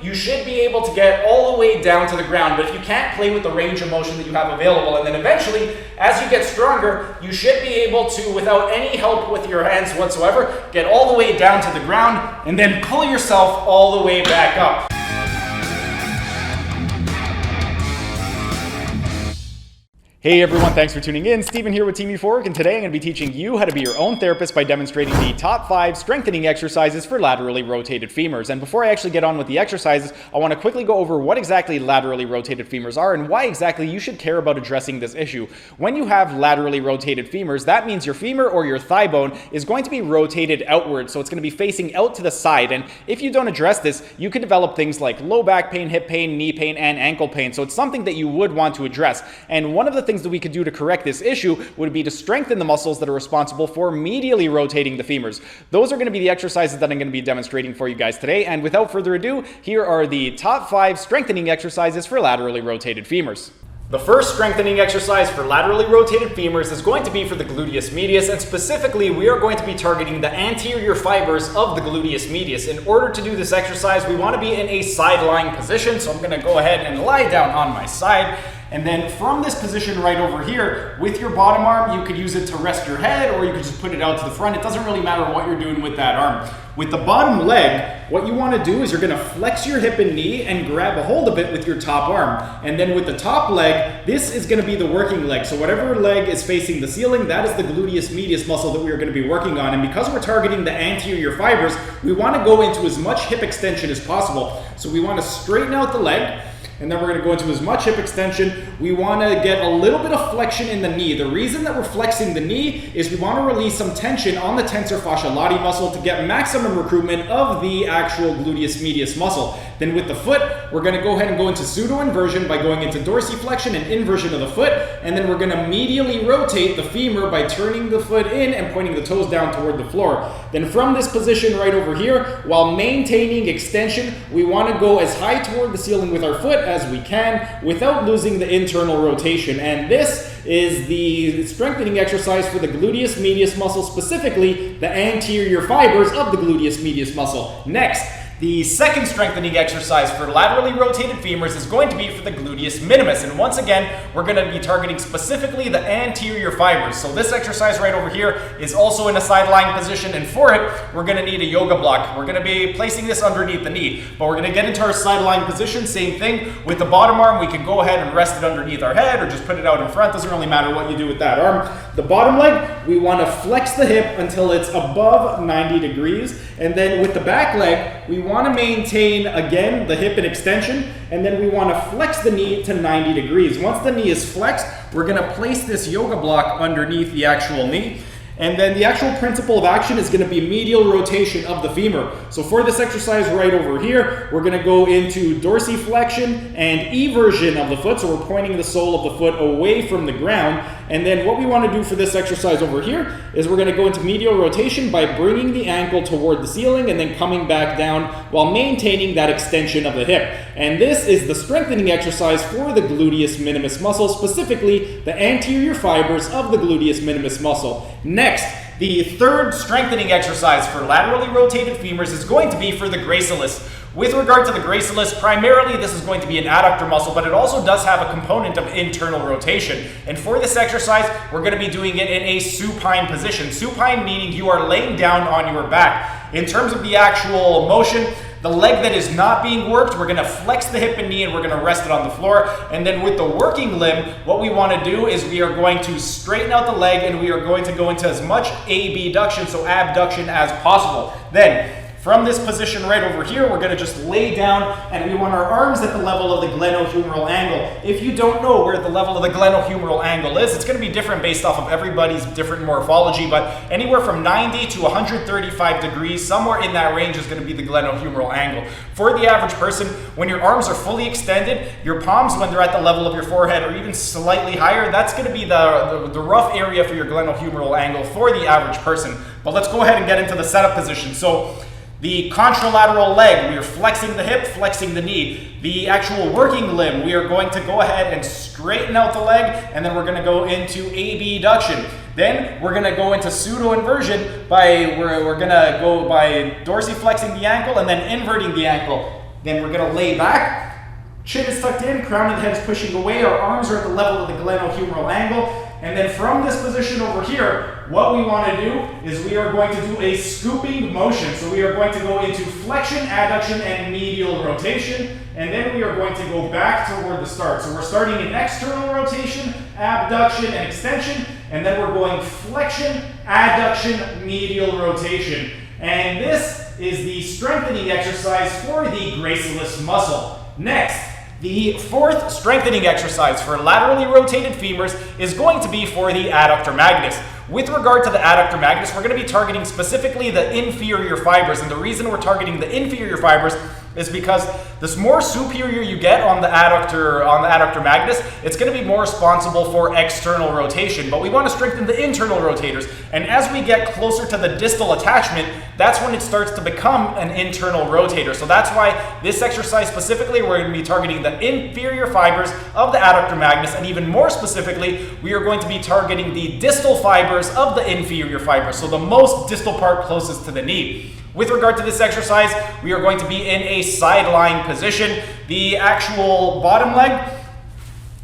you should be able to get all the way down to the ground. But if you can't play with the range of motion that you have available, and then eventually, as you get stronger, you should be able to, without any help with your hands whatsoever, get all the way down to the ground and then pull yourself all the way back up. Hey everyone, thanks for tuning in. Steven here with Team Euphoric, and today I'm going to be teaching you how to be your own therapist by demonstrating the top 5 strengthening exercises for laterally rotated femurs. And before I actually get on with the exercises, I want to quickly go over what exactly laterally rotated femurs are and why exactly you should care about addressing this issue. When you have laterally rotated femurs, that means your femur or your thigh bone is going to be rotated outward, so it's going to be facing out to the side. And if you don't address this, you could develop things like low back pain, hip pain, knee pain, and ankle pain. So it's something that you would want to address. And one of the things that we could do to correct this issue would be to strengthen the muscles that are responsible for medially rotating the femurs. Those are going to be the exercises that I'm going to be demonstrating for you guys today. And without further ado, here are the top 5 strengthening exercises for laterally rotated femurs. The first strengthening exercise for laterally rotated femurs is going to be for the gluteus medius, and specifically we are going to be targeting the anterior fibers of the gluteus medius. In order to do this exercise, we want to be in a side lying position, so I'm going to go ahead and lie down on my side. And then from this position right over here, with your bottom arm, you could use it to rest your head, or you could just put it out to the front. It doesn't really matter what you're doing with that arm. With the bottom leg, what you want to do is you're going to flex your hip and knee and grab a hold of it with your top arm. And then with the top leg, this is going to be the working leg. So whatever leg is facing the ceiling, that is the gluteus medius muscle that we are going to be working on. And because we're targeting the anterior fibers, we want to go into as much hip extension as possible. So we want to straighten out the leg, and then we're going to go into as much hip extension. We want to get a little bit of flexion in the knee. The reason that we're flexing the knee is we want to release some tension on the tensor fascia lati muscle to get maximum recruitment of the actual gluteus medius muscle. Then with the foot, we're going to go ahead and go into pseudo inversion by going into dorsiflexion and inversion of the foot. And then we're going to medially rotate the femur by turning the foot in and pointing the toes down toward the floor. Then from this position right over here, while maintaining extension, we want to go as high toward the ceiling with our foot as we can without losing the internal rotation. And this is the strengthening exercise for the gluteus medius muscle, specifically the anterior fibers of the gluteus medius muscle. Next, the second strengthening exercise for laterally rotated femurs is going to be for the gluteus minimus. And once again, we're going to be targeting specifically the anterior fibers. So this exercise right over here is also in a side lying position. And for it, we're going to need a yoga block. We're going to be placing this underneath the knee. But we're going to get into our side lying position. Same thing. With the bottom arm, we can go ahead and rest it underneath our head or just put it out in front. Doesn't really matter what you do with that arm. The bottom leg, we want to flex the hip until it's above 90 degrees. And then with the back leg, we want to maintain, again, the hip and extension, and then we want to flex the knee to 90 degrees. Once the knee is flexed, we're going to place this yoga block underneath the actual knee. And then the actual principle of action is going to be medial rotation of the femur. So for this exercise right over here, we're going to go into dorsiflexion and eversion of the foot. So we're pointing the sole of the foot away from the ground. And then what we want to do for this exercise over here is we're going to go into medial rotation by bringing the ankle toward the ceiling and then coming back down while maintaining that extension of the hip. And this is the strengthening exercise for the gluteus minimus muscle, specifically the anterior fibers of the gluteus minimus muscle. Next, the third strengthening exercise for laterally rotated femurs is going to be for the gracilis. With regard to the gracilis, primarily this is going to be an adductor muscle, but it also does have a component of internal rotation. And for this exercise, we're going to be doing it in a supine position. Supine meaning you are laying down on your back. In terms of the actual motion, the leg that is not being worked, we're going to flex the hip and knee and we're going to rest it on the floor. And then with the working limb, what we want to do is we are going to straighten out the leg and we are going to go into as much abduction, so abduction, as possible. Then, from this position right over here, we're going to just lay down and we want our arms at the level of the glenohumeral angle. If you don't know where the level of the glenohumeral angle is, it's going to be different based off of everybody's different morphology, but anywhere from 90 to 135 degrees, somewhere in that range is going to be the glenohumeral angle. For the average person, when your arms are fully extended, your palms, when they're at the level of your forehead or even slightly higher, that's going to be the rough area for your glenohumeral angle for the average person. But let's go ahead and get into the setup position. So, the contralateral leg, we are flexing the hip, flexing the knee. The actual working limb, we are going to go ahead and straighten out the leg, and then we're going to go into abduction. Then we're going to go into pseudo inversion by we're going to go by dorsiflexing the ankle and then inverting the ankle. Then we're going to lay back. Chin is tucked in, crown of the head is pushing away, our arms are at the level of the glenohumeral angle, and then from this position over here, what we want to do is we are going to do a scooping motion. So we are going to go into flexion, adduction, and medial rotation, and then we are going to go back toward the start. So we're starting in external rotation, abduction, and extension, and then we're going flexion, adduction, medial rotation. And this is the strengthening exercise for the gracilis muscle. Next, the fourth strengthening exercise for laterally rotated femurs is going to be for the adductor magnus. With regard to the adductor magnus, we're going to be targeting specifically the inferior fibers, and the reason we're targeting the inferior fibers is because the more superior you get on the adductor magnus, it's going to be more responsible for external rotation. But we want to strengthen the internal rotators, and as we get closer to the distal attachment, that's when it starts to become an internal rotator. So that's why this exercise specifically, we're going to be targeting the inferior fibers of the adductor magnus, and even more specifically, we are going to be targeting the distal fibers of the inferior fibers, so the most distal part closest to the knee. With regard to this exercise, we are going to be in a sideline position. The actual bottom leg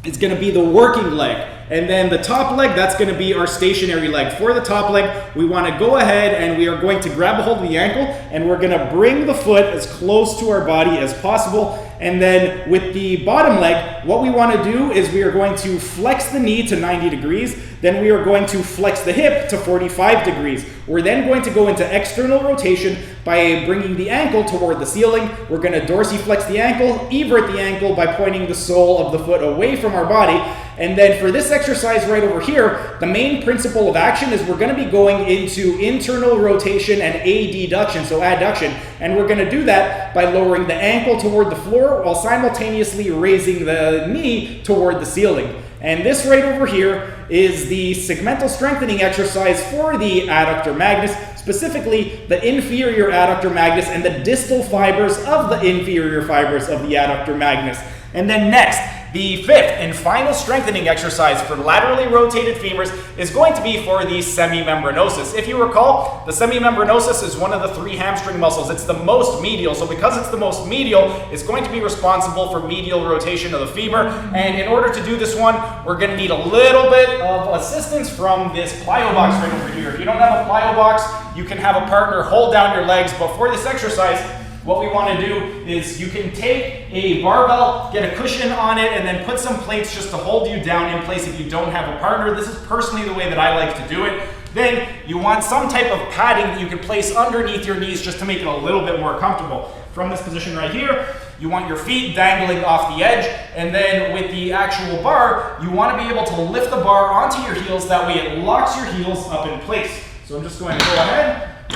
is going to be the working leg. And then the top leg, that's going to be our stationary leg. For the top leg, we want to go ahead and we are going to grab a hold of the ankle and we're going to bring the foot as close to our body as possible. And then with the bottom leg, what we want to do is we are going to flex the knee to 90 degrees. Then we are going to flex the hip to 45 degrees. We're then going to go into external rotation by bringing the ankle toward the ceiling. We're going to dorsiflex the ankle, evert the ankle by pointing the sole of the foot away from our body. And then for this exercise right over here, the main principle of action is we're going to be going into internal rotation and adduction, so adduction. And we're going to do that by lowering the ankle toward the floor while simultaneously raising the knee toward the ceiling. And this right over here is the segmental strengthening exercise for the adductor magnus, specifically the inferior adductor magnus and the distal fibers of the inferior fibers of the adductor magnus. And then next, the fifth and final strengthening exercise for laterally rotated femurs is going to be for the semimembranosus. If you recall, the semimembranosus is one of the three hamstring muscles. It's the most medial, so because it's the most medial, it's going to be responsible for medial rotation of the femur. And in order to do this one, we're going to need a little bit of assistance from this plyo box right over here. If you don't have a plyo box, you can have a partner hold down your legs. But for this exercise, what we want to do is you can take a barbell, get a cushion on it, and then put some plates just to hold you down in place if you don't have a partner. This is personally the way that I like to do it. Then you want some type of padding that you can place underneath your knees just to make it a little bit more comfortable. From this position right here, you want your feet dangling off the edge, and then with the actual bar, you want to be able to lift the bar onto your heels. That way it locks your heels up in place. So I'm just going to go ahead.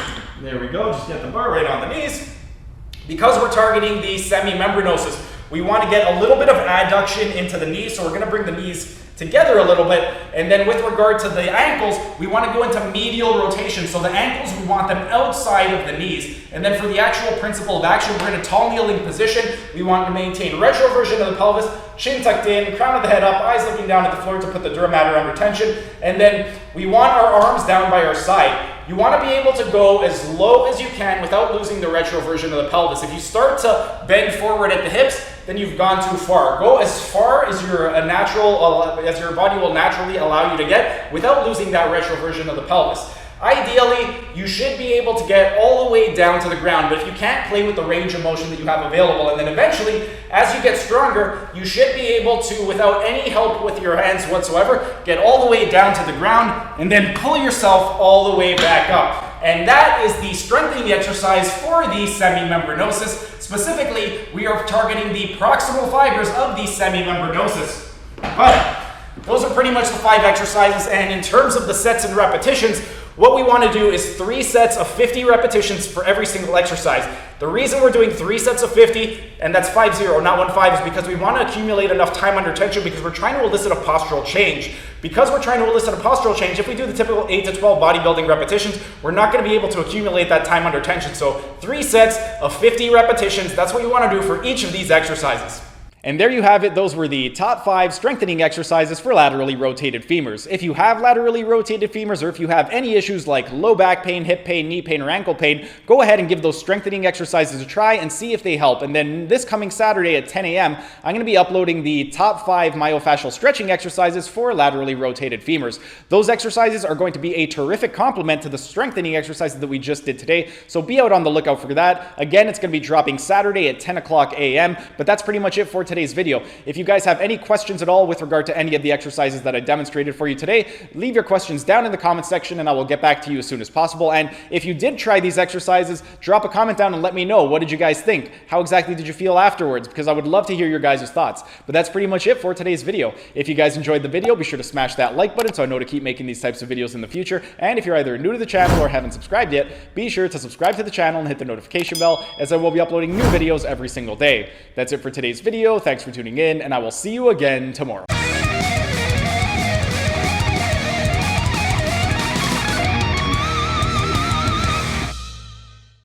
There we go. Just get the bar right on the knees. Because we're targeting the semimembranosus, we want to get a little bit of adduction into the knees, so we're going to bring the knees together a little bit. And then with regard to the ankles, we want to go into medial rotation. So the ankles, we want them outside of the knees. And then for the actual principle of action, we're in a tall kneeling position. We want to maintain retroversion of the pelvis, chin tucked in, crown of the head up, eyes looking down at the floor to put the dura mater under tension. And then we want our arms down by our side. You want to be able to go as low as you can without losing the retroversion of the pelvis. If you start to bend forward at the hips, then you've gone too far. Go as far as your body will naturally allow you to get without losing that retroversion of the pelvis. Ideally, you should be able to get all the way down to the ground, but if you can't, play with the range of motion that you have available. And then eventually, as you get stronger, you should be able to, without any help with your hands whatsoever, get all the way down to the ground and then pull yourself all the way back up. And that is the strengthening exercise for the semimembranosus. Specifically, we are targeting the proximal fibers of the semimembranosus. But those are pretty much the 5 exercises, and in terms of the sets and repetitions, what we want to do is 3 sets of 50 repetitions for every single exercise. The reason we're doing 3 sets of 50, and that's 5-0, not 1-5, is because we want to accumulate enough time under tension because we're trying to elicit a postural change. Because we're trying to elicit a postural change, if we do the typical 8 to 12 bodybuilding repetitions, we're not going to be able to accumulate that time under tension. So 3 sets of 50 repetitions, that's what you want to do for each of these exercises. And there you have it. Those were the top 5 strengthening exercises for laterally rotated femurs. If you have laterally rotated femurs, or if you have any issues like low back pain, hip pain, knee pain, or ankle pain, go ahead and give those strengthening exercises a try and see if they help. And then this coming Saturday at 10 a.m., I'm going to be uploading the top 5 myofascial stretching exercises for laterally rotated femurs. Those exercises are going to be a terrific complement to the strengthening exercises that we just did today, so be out on the lookout for that. Again, it's going to be dropping Saturday at 10 o'clock a.m., but that's pretty much it for today's video. If you guys have any questions at all with regard to any of the exercises that I demonstrated for you today, leave your questions down in the comment section and I will get back to you as soon as possible. And if you did try these exercises, drop a comment down and let me know, what did you guys think? How exactly did you feel afterwards? Because I would love to hear your guys' thoughts. But that's pretty much it for today's video. If you guys enjoyed the video, be sure to smash that like button so I know to keep making these types of videos in the future. And if you're either new to the channel or haven't subscribed yet, be sure to subscribe to the channel and hit the notification bell, as I will be uploading new videos every single day. That's it for today's video. Thanks for tuning in, and I will see you again tomorrow.